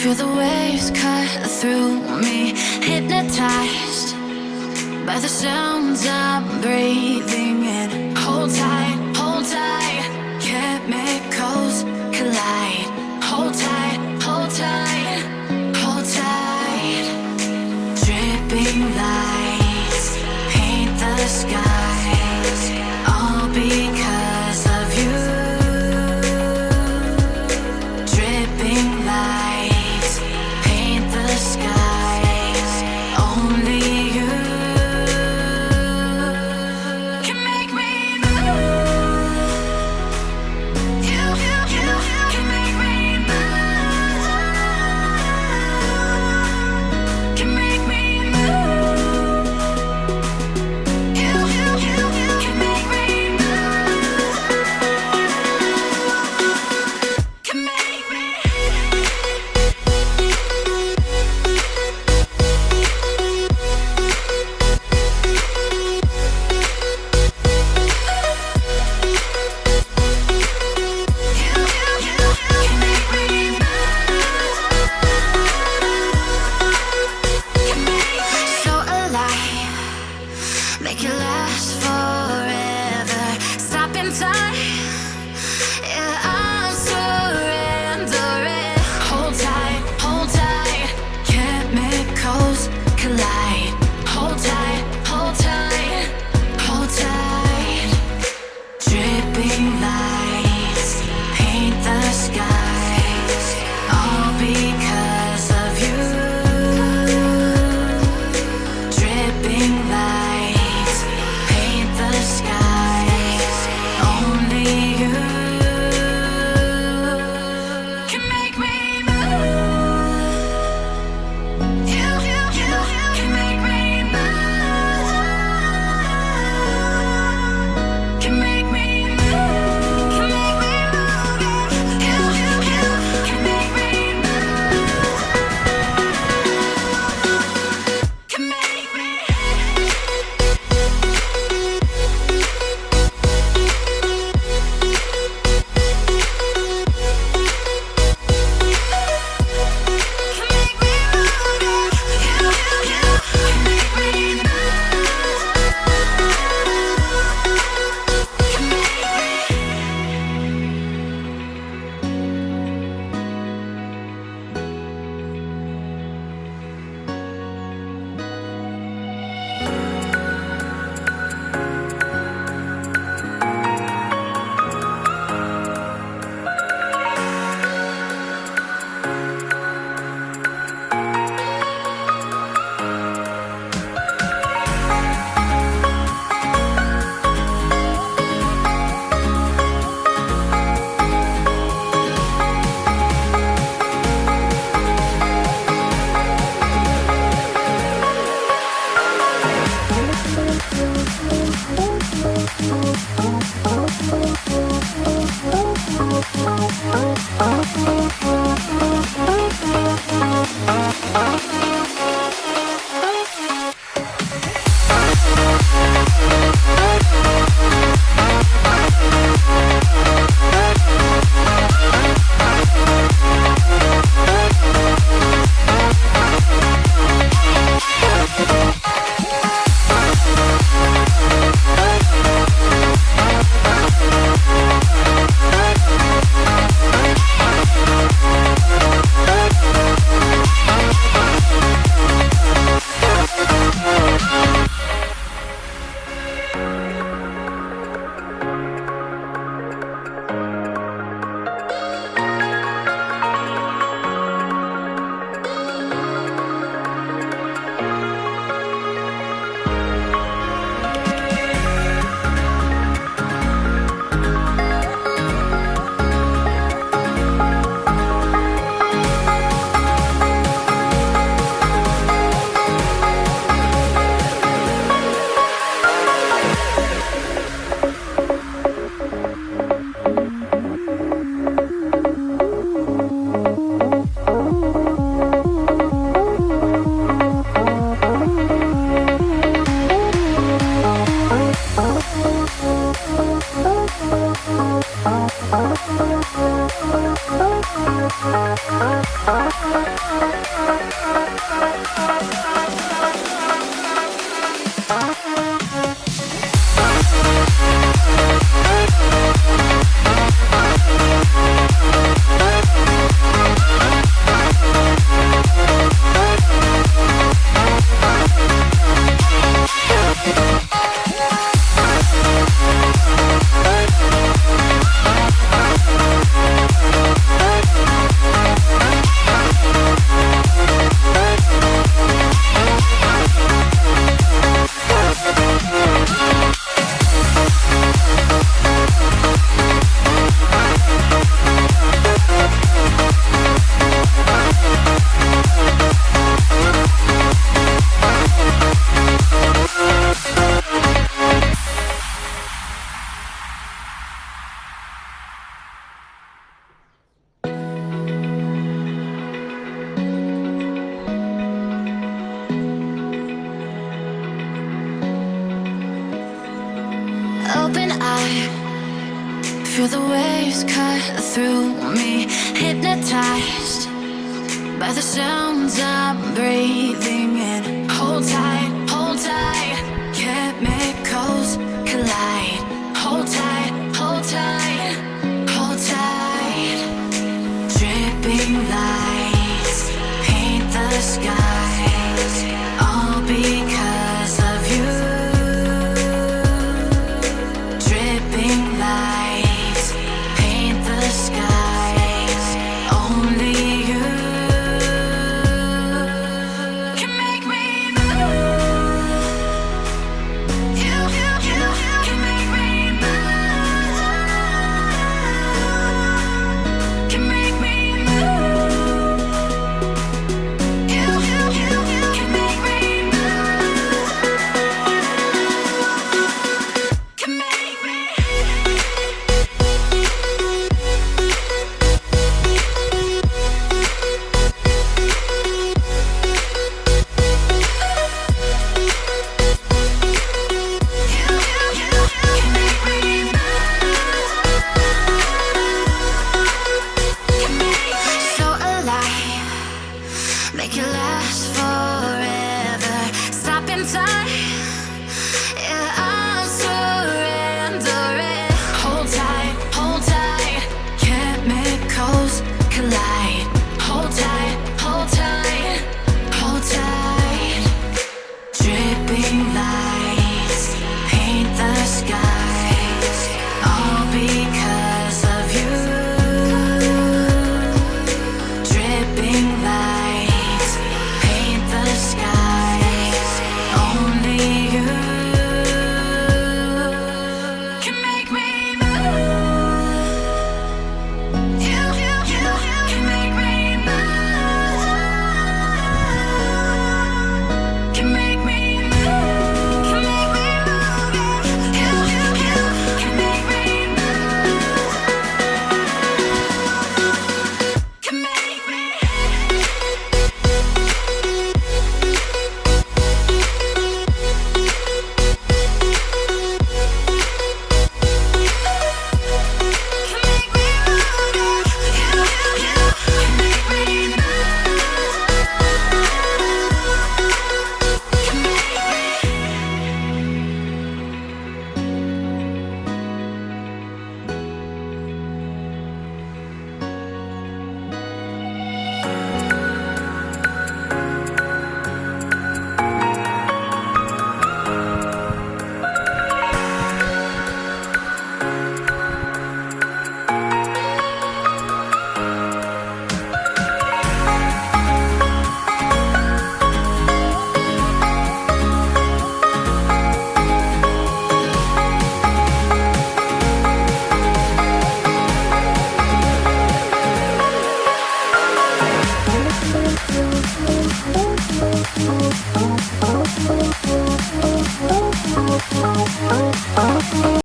Feel the waves cut through me, hypnotized by the sounds I'm breathing in. Hold tight, chemicals collide. Hold tight, hold tight, hold tight. Dripping lights paint the skies, all because of you. Dripping lights paint the skies, only you can make me move. You can make me move. Can make me move. Feel the waves cut through me, hypnotized by the sounds I'm breathing in. Hold tight, hold tight. Chemicals collide. Hold tight, hold tight, hold tight. Dripping lights paint the skies, all because of you. Dripping lights paint the skies, only you can make me move. You can make me move. Can make me move. You can make me move. Can make me. So alive, make it last forever. Stop in time.